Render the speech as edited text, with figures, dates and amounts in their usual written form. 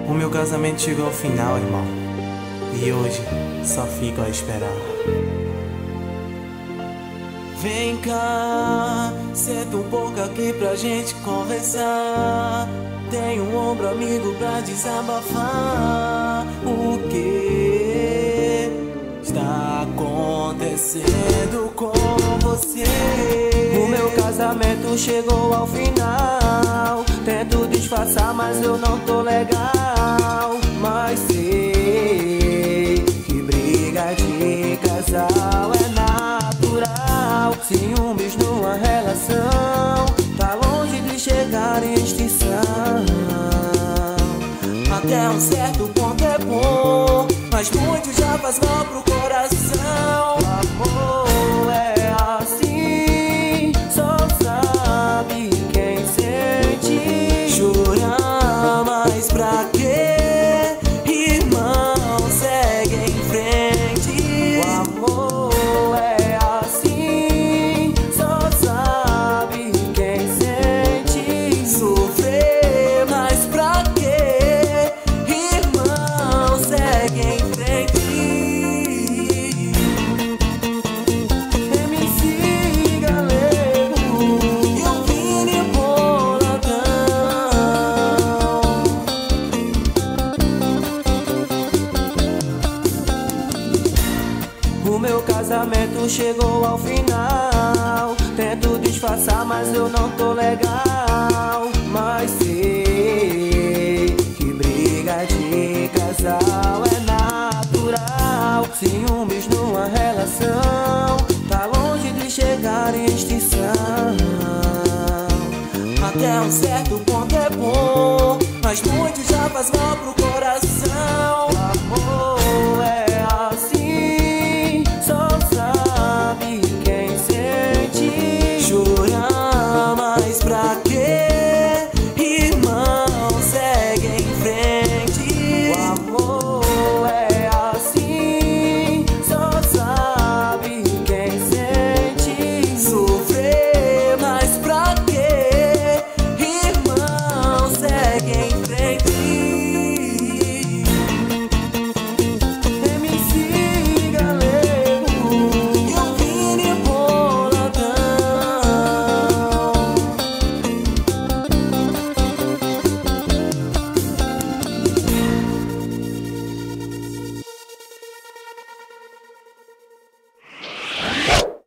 O meu casamento chegou ao final, irmão, e hoje só fico a esperar. Vem cá, senta um pouco aqui pra gente conversar. Tem um ombro amigo pra desabafar. O que está acontecendo com você? O meu casamento chegou ao final. Tento disfarçar, mas eu não tô legal. Mas sei que briga de casal é natural. Ciúmes numa relação tá longe de chegar em extinção. Até um certo ponto é bom, mas muito já faz mal pro coração. O amor é assim, só sabe quem sente. Chorar, mas pra quê? Irmão, segue em frente. O amor é assim, só sabe quem sente. Sofrer, mas pra quê? Irmão, segue em frente. MC Galego e o Vini Boladão. O meu casamento chegou ao final. Tento disfarçar, mas eu não tô legal. Mas sei que briga de casal é natural. Ciúmes numa relação tá longe de chegar em extinção. Até um certo ponto é bom, mas muito já faz mal pro coração. O amor